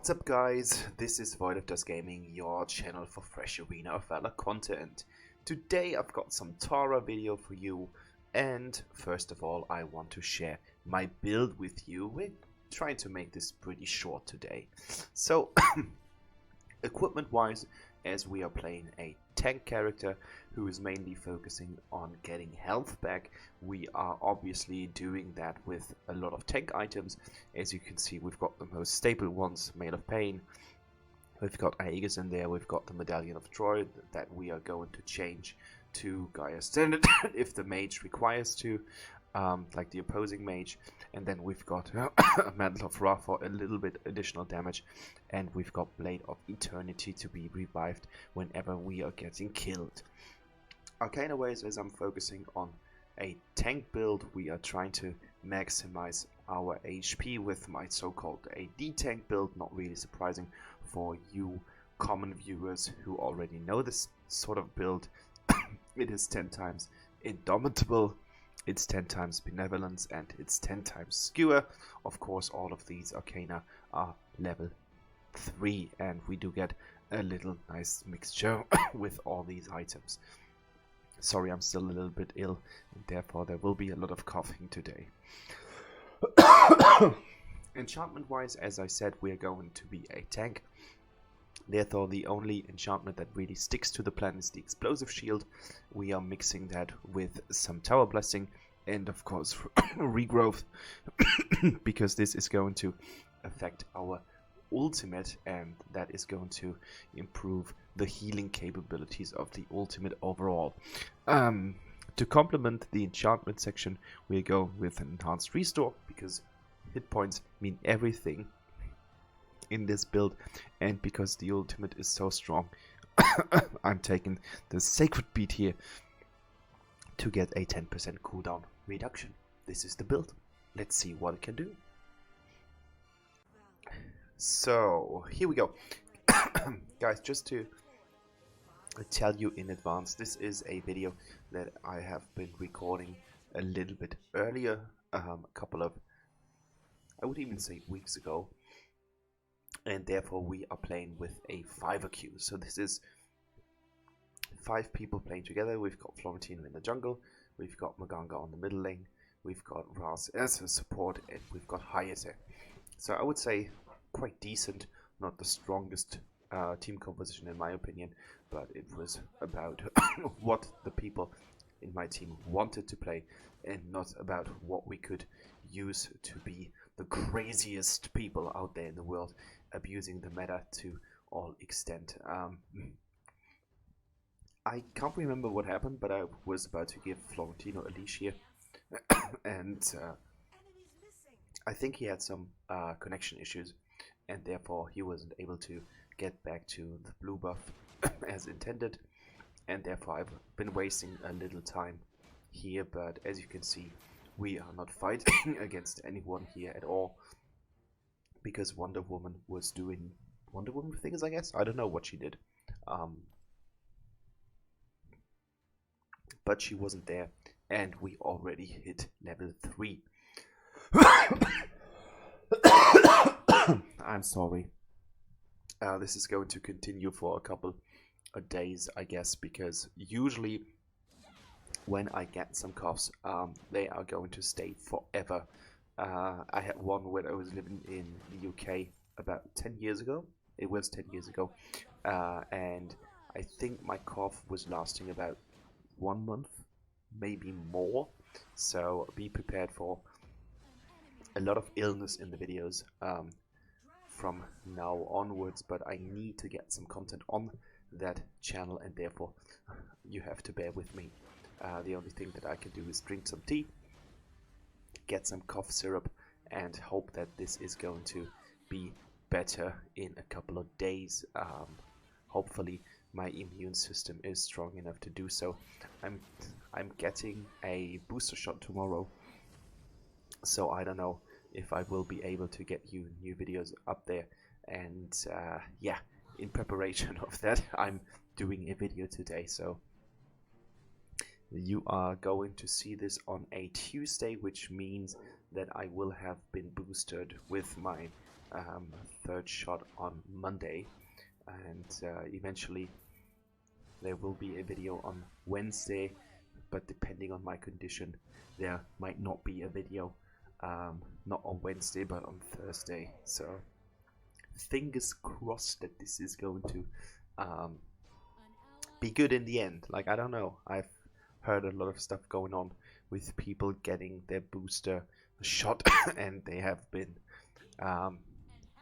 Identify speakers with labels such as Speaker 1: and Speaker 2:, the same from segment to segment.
Speaker 1: What's up guys, this is Valor Gaming, your channel for fresh arena of Valor content. Today I've got some Taara video for you, and first of all I want to share my build with you. We're trying to make this pretty short today. So equipment wise, as we are playing a tank character who is mainly focusing on getting health back, we are obviously doing that with a lot of tank items. As you can see, we've got the most staple ones, Mail of Pain, we've got Aegis in there, we've got the Medallion of Troy that we are going to change to Gaia Standard if the mage requires to, like the opposing mage, and then we've got a Mantle of Ra for a little bit additional damage, and we've got Blade of Eternity to be revived whenever we are getting killed. Arcana ways, as I'm focusing on a tank build, we are trying to maximize our HP with my so-called AD tank build. Not really surprising for you common viewers who already know this sort of build. It is 10 times Indomitable, it's 10 times Benevolence, and it's 10 times Skewer. Of course, all of these Arcana are level 3, and we do get a little nice mixture with all these items. Sorry, I'm still a little bit ill, and therefore there will be a lot of coughing today. Enchantment wise, as I said, we are going to be a tank. Therefore, the only enchantment that really sticks to the plan is the Explosive Shield. We are mixing that with some Tower Blessing and, of course, Regrowth, because this is going to affect our ultimate, and that is going to improve the healing capabilities of the ultimate overall. To complement the enchantment section, we go with an Enhanced Restore, because hit points mean everything in this build, and because the ultimate is so strong, I'm taking the Sacred Beat here to get a 10% cooldown reduction. This is the build. Let's see what it can do. So here we go. Guys, just to tell you in advance, this is a video that I have been recording a little bit earlier, a couple of, I would even say, weeks ago. And therefore we are playing with a 5er queue. So this is 5 people playing together. We've got Florentino in the jungle, we've got Maganga on the middle lane, we've got Raz as a support, and we've got Hayate. So I would say quite decent, not the strongest team composition in my opinion, but it was about what the people in my team wanted to play, and not about what we could use to be the craziest people out there in the world, abusing the meta to all extent. I can't remember what happened, but I was about to give Florentino a leash here, and I think he had some connection issues, and therefore he wasn't able to get back to the blue buff as intended, and therefore I've been wasting a little time here. But as you can see, we are not fighting against anyone here at all, because Wonder Woman was doing Wonder Woman things, I guess. I don't know what she did, but she wasn't there, and we already hit level 3. I'm sorry. This is going to continue for a couple of days, I guess, because usually when I get some coughs, they are going to stay forever. I had one when I was living in the UK about 10 years ago. It was 10 years ago, and I think my cough was lasting about 1 month, maybe more. So be prepared for a lot of illness in the videos from now onwards, but I need to get some content on that channel, and therefore you have to bear with me. The only thing that I can do is drink some tea, get some cough syrup, and hope that this is going to be better in a couple of days. Hopefully my immune system is strong enough to do so. I'm getting a booster shot tomorrow, so I don't know if I will be able to get you new videos up there. And yeah, in preparation of that, I'm doing a video today. So you are going to see this on a Tuesday, which means that I will have been boosted with my third shot on Monday, and eventually there will be a video on Wednesday, but depending on my condition there might not be a video, not on Wednesday but on Thursday. So fingers crossed that this is going to be good in the end. Like, I don't know, I've heard a lot of stuff going on with people getting their booster shot and they have been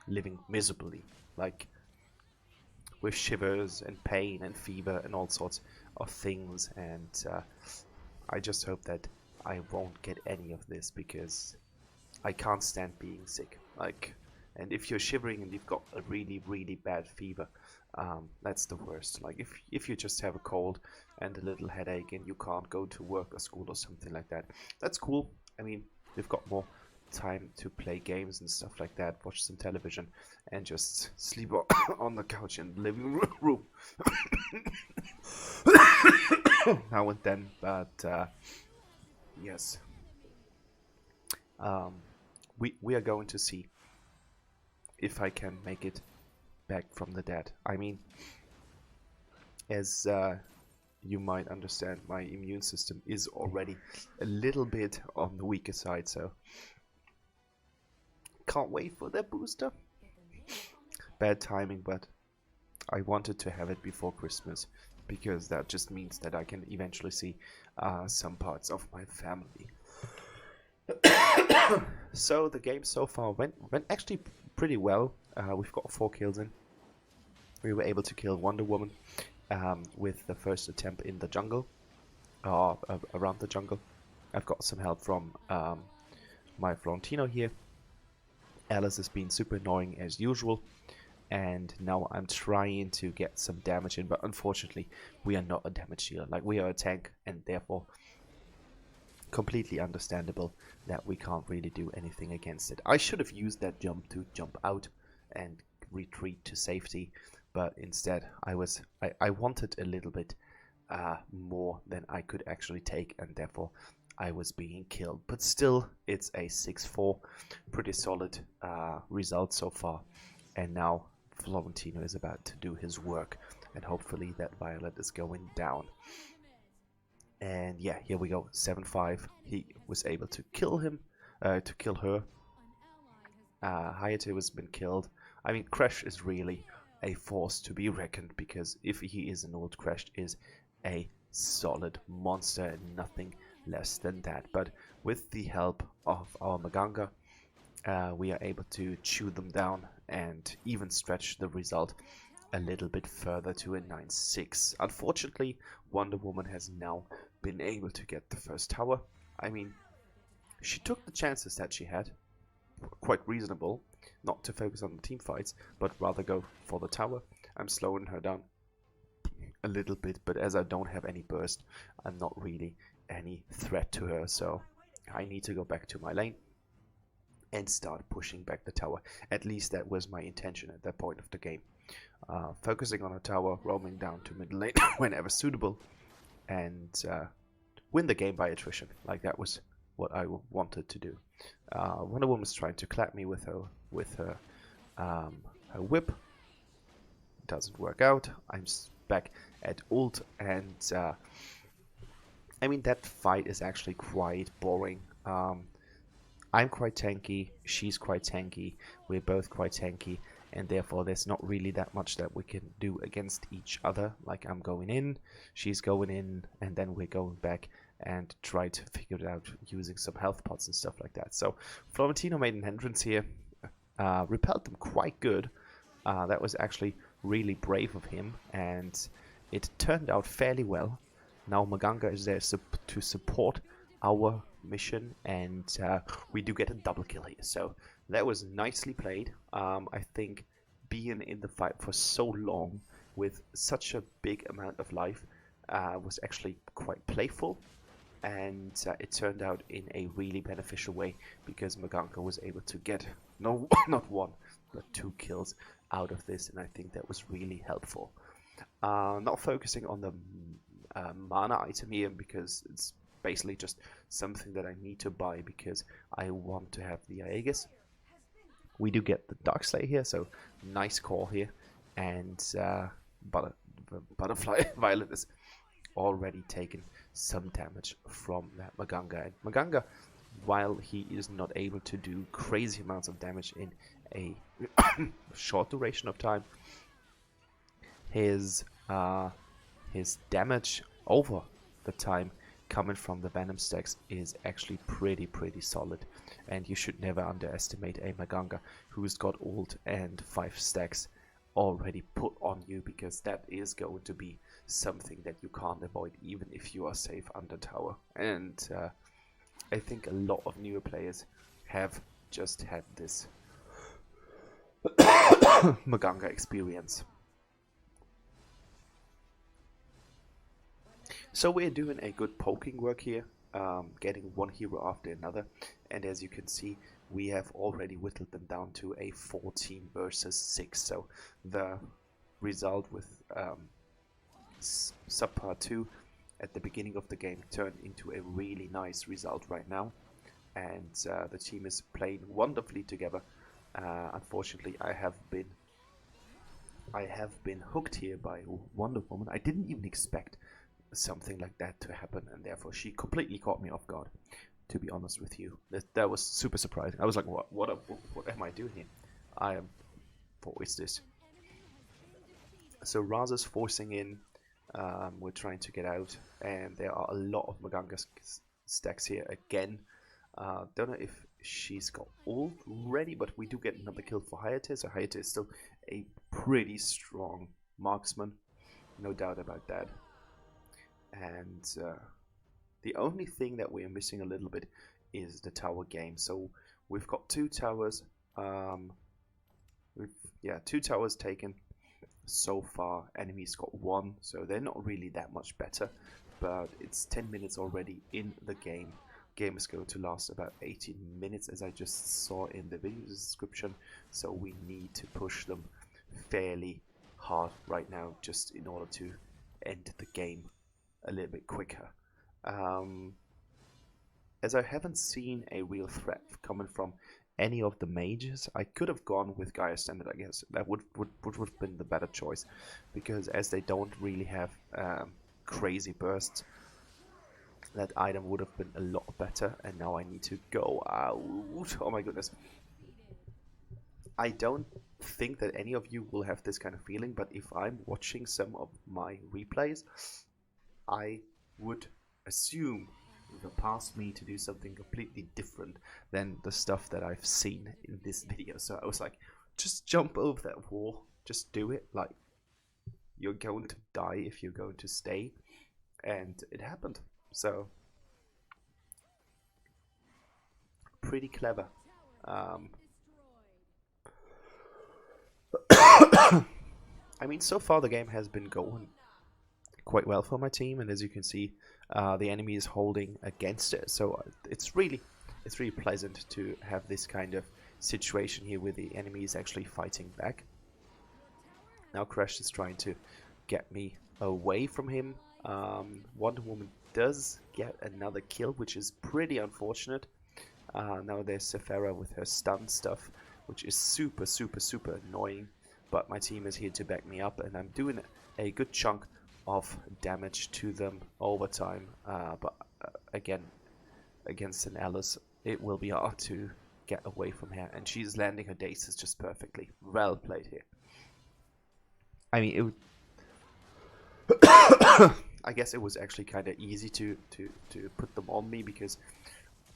Speaker 1: living miserably, like with shivers and pain and fever and all sorts of things, and I just hope that I won't get any of this, because I can't stand being sick. Like, and if you're shivering and you've got a really bad fever, that's the worst. Like, if you just have a cold and a little headache and you can't go to work or school or something like that, that's cool. I mean, we've got more time to play games and stuff like that, watch some television, and just sleep on the couch in the living room now and then. But yes, we are going to see if I can make it back from the dead. I mean, as you might understand, my immune system is already a little bit on the weaker side, so can't wait for that booster. Bad timing, but I wanted to have it before Christmas, because that just means that I can eventually see some parts of my family. So the game so far went actually pretty well. We've got 4 kills in. We were able to kill Wonder Woman with the first attempt in the jungle, around the jungle. I've got some help from my Florentino here. Alice has been super annoying as usual, and now I'm trying to get some damage in, but unfortunately we are not a damage dealer. Like, we are a tank, and therefore completely understandable that we can't really do anything against it. I should have used that jump to jump out and retreat to safety, but instead I wanted a little bit more than I could actually take, and therefore I was being killed. But still, it's a 6-4, pretty solid result so far, and now Florentino is about to do his work, and hopefully that Violet is going down. And yeah, here we go, 7-5. He was able to kill him, to kill her. Hayate has been killed. I mean, Crash is really a force to be reckoned, because if he is an old, Crash is a solid monster and nothing less than that. But with the help of our Maganga, we are able to chew them down and even stretch the result a little bit further to a 9-6. Unfortunately, Wonder Woman has now been able to get the first tower. I mean, she took the chances that she had, quite reasonable, not to focus on the team fights, but rather go for the tower. I'm slowing her down a little bit, but as I don't have any burst, I'm not really any threat to her, so I need to go back to my lane and start pushing back the tower. At least that was my intention at that point of the game. Focusing on a tower, roaming down to mid lane whenever suitable, and win the game by attrition. Like, that was what I wanted to do. Wonder Woman was trying to clap me with her whip. Doesn't work out. I'm back at ult, and I mean, that fight is actually quite boring. I'm quite tanky, she's quite tanky, we're both quite tanky, and therefore there's not really that much that we can do against each other. Like, I'm going in, she's going in, and then we're going back and try to figure it out using some health pots and stuff like that. So Florentino made an entrance here, repelled them quite good. That was actually really brave of him, and it turned out fairly well. Now Maganga is there to support our mission, and we do get a double kill here, so that was nicely played. I think being in the fight for so long with such a big amount of life was actually quite playful, and it turned out in a really beneficial way, because Maganga was able to get not 1 but 2 kills out of this, and I think that was really helpful. Not focusing on the mana item here, because it's basically just something that I need to buy because I want to have the Aegis. We do get the Dark Slayer here, so nice core here, and Butterfly Violet is already taken some damage from that Maganga. And Maganga, while he is not able to do crazy amounts of damage in a short duration of time, his damage over the time coming from the Venom stacks is actually pretty solid, and you should never underestimate a Maganga who's got ult and 5 stacks already put on you, because that is going to be something that you can't avoid even if you are safe under tower. And I think a lot of newer players have just had this Maganga experience. So we're doing a good poking work here, getting one hero after another, and as you can see, we have already whittled them down to a 14 versus 6. So the result with subpar 2 at the beginning of the game turned into a really nice result right now, and the team is playing wonderfully together. Unfortunately, I have been hooked here by Wonder Woman. I didn't even expect something like that to happen, and therefore she completely caught me off guard, to be honest with you. That was super surprising. I was like, what am I doing here? What is this? So Raza's forcing in, we're trying to get out, and there are a lot of Maganga stacks here again. Don't know if she's got ult ready, but we do get another kill for Hayate, so Hayate is still a pretty strong marksman, no doubt about that. And the only thing that we are missing a little bit is the tower game. So we've got 2 towers. Two towers taken so far. Enemies got 1, so they're not really that much better. But it's 10 minutes already in the game. Game is going to last about 18 minutes, as I just saw in the video description. So we need to push them fairly hard right now, just in order to end the game a little bit quicker. As I haven't seen a real threat coming from any of the mages, I could have gone with Gaia Standard, I guess. That would have been the better choice, because as they don't really have crazy bursts, that item would have been a lot better. And now I need to go out. Oh my goodness. I don't think that any of you will have this kind of feeling, but if I'm watching some of my replays, I would assume the past me to do something completely different than the stuff that I've seen in this video. So I was like, just jump over that wall, just do it. Like, you're going to die if you're going to stay, and it happened. So pretty clever. I mean, so far the game has been going quite well for my team, and as you can see, the enemy is holding against it. So it's really pleasant to have this kind of situation here where the enemy is actually fighting back. Now Crash is trying to get me away from him. Wonder Woman does get another kill, which is pretty unfortunate. Now there's Sephara with her stun stuff, which is super annoying. But my team is here to back me up, and I'm doing a good chunk of damage to them over time. But again, against an Alice, it will be hard to get away from her, and she's landing her daces just perfectly. Well played here. I mean, I guess it was actually kind of easy to put them on me, because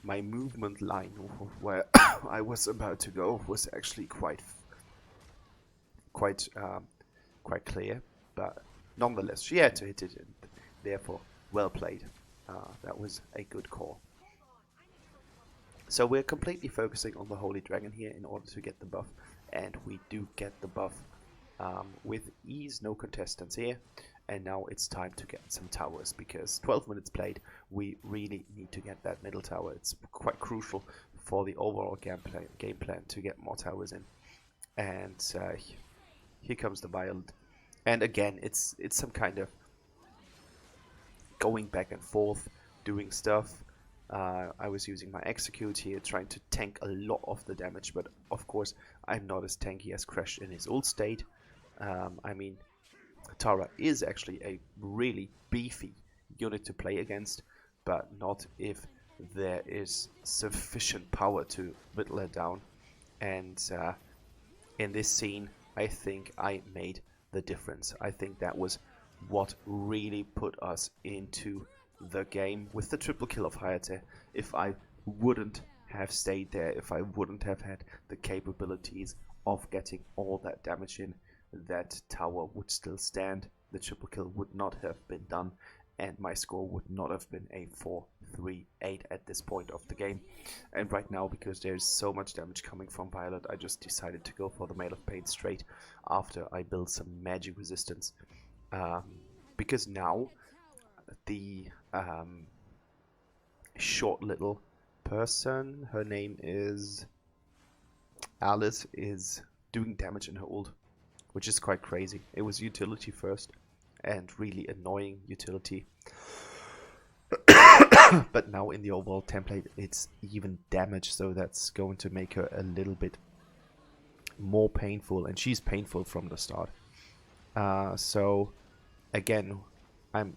Speaker 1: my movement line where I was about to go was actually quite clear, but nonetheless she had to hit it, and therefore well played. That was a good call. So we're completely focusing on the Holy Dragon here in order to get the buff, and we do get the buff with ease, no contestants here. And now it's time to get some towers, because 12 minutes played, we really need to get that middle tower. It's quite crucial for the overall game plan to get more towers in. And here comes the Violent, and again it's some kind of going back and forth, doing stuff. I was using my execute here, trying to tank a lot of the damage, but of course I'm not as tanky as Crash in his old state. I mean, Taara is actually a really beefy unit to play against, but not if there is sufficient power to whittle her down. And in this scene, I think I made the difference. I think that was what really put us into the game with the triple kill of Hayate. If I wouldn't have stayed there, if I wouldn't have had the capabilities of getting all that damage in, that tower would still stand, the triple kill would not have been done, and my score would not have been a 4-3-8 at this point of the game. And right now, because there's so much damage coming from Violet, I just decided to go for the Mail of Pain straight after I built some magic resistance. Because now the short little person, her name is Alice, is doing damage in her ult, which is quite crazy. It was utility first, and really annoying utility. But now in the overall template it's even damage, so that's going to make her a little bit more painful, and she's painful from the start. So again, I'm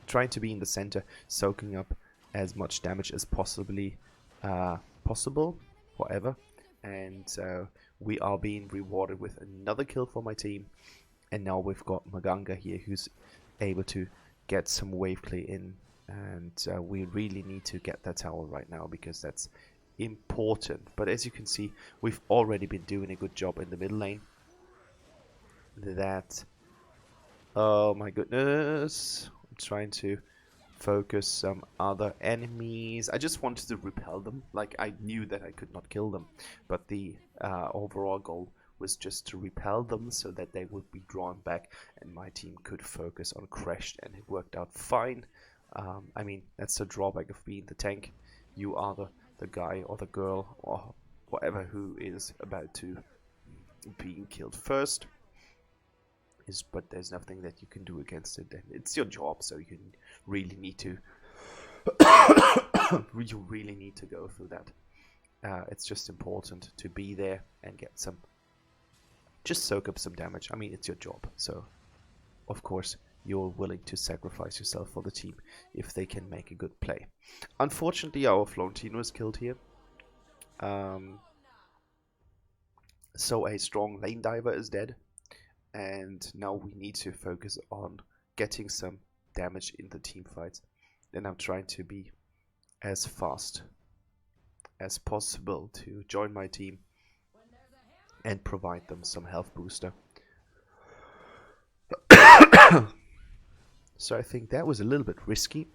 Speaker 1: trying to be in the center, soaking up as much damage as possible, whatever. And we are being rewarded with another kill for my team. And now we've got Maganga here, who's able to get some wave clear in. And we really need to get that tower right now, because that's important. But as you can see, we've already been doing a good job in the middle lane. That... oh my goodness. I'm trying to focus some other enemies. I just wanted to repel them. Like, I knew that I could not kill them. But the overall goal was just to repel them so that they would be drawn back and my team could focus on Crash, and it worked out fine. I mean, that's the drawback of being the tank. You are the guy or the girl or whatever who is about to being killed first. But there's nothing that you can do against it, and it's your job, so you really need to you really need to go through that. It's just important to be there and get some, just soak up some damage. I mean, it's your job, so of course you're willing to sacrifice yourself for the team if they can make a good play. Unfortunately, our Florentino was killed here. So a strong lane diver is dead. And now we need to focus on getting some damage in the team fights. And I'm trying to be as fast as possible to join my team and provide them some health booster. So I think that was a little bit risky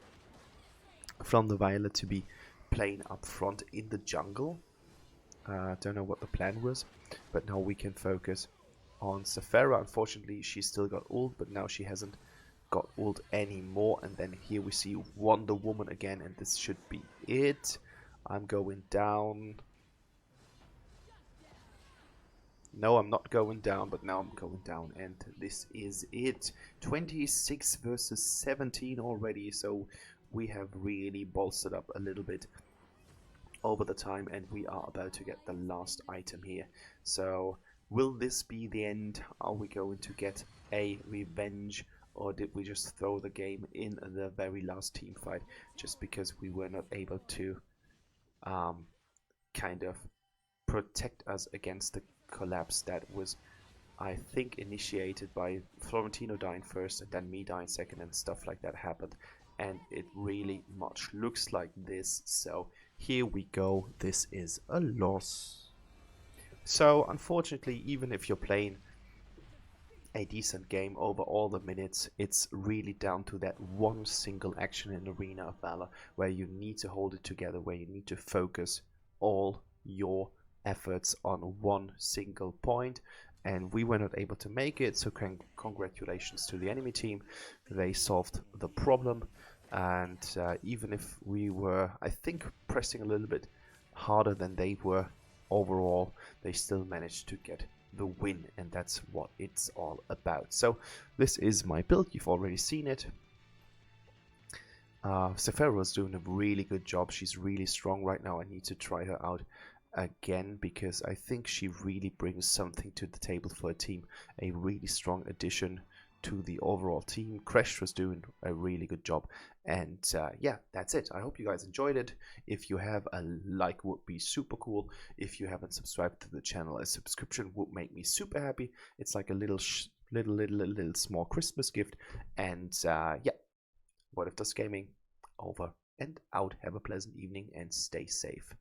Speaker 1: from the Violet to be playing up front in the jungle. Don't know what the plan was, but now we can focus on Sephara. Unfortunately, she's still got ult, but now she hasn't got ult anymore. And then here we see Wonder Woman again, and this should be it. I'm going down. No, I'm not going down, but now I'm going down, and this is it. 26 versus 17 already, so we have really bolstered up a little bit over the time, and we are about to get the last item here. So will this be the end? Are we going to get a revenge, or did we just throw the game in the very last team fight just because we were not able to kind of protect us against the collapse that was, I think, initiated by Florentino dying first and then me dying second, and stuff like that happened, and it really much looks like this. So here we go. This is a loss. So unfortunately, even if you're playing a decent game over all the minutes, it's really down to that one single action in Arena of Valor where you need to hold it together, where you need to focus all your efforts on one single point, and we were not able to make it. So congratulations to the enemy team. They solved the problem, and even if we were, I think, pressing a little bit harder than they were, overall they still managed to get the win, and that's what it's all about. So this is my build. You've already seen it. Sephiroth's doing a really good job. She's really strong right now. I need to try her out again because I think she really brings something to the table for a team. A really strong addition to the overall team. Crash was doing a really good job. And yeah, that's it. I hope you guys enjoyed it. If you have, a like would be super cool. If you haven't subscribed to the channel, a subscription would make me super happy. It's like a little small Christmas gift. And yeah, What If Does Gaming over and out. Have a pleasant evening and stay safe.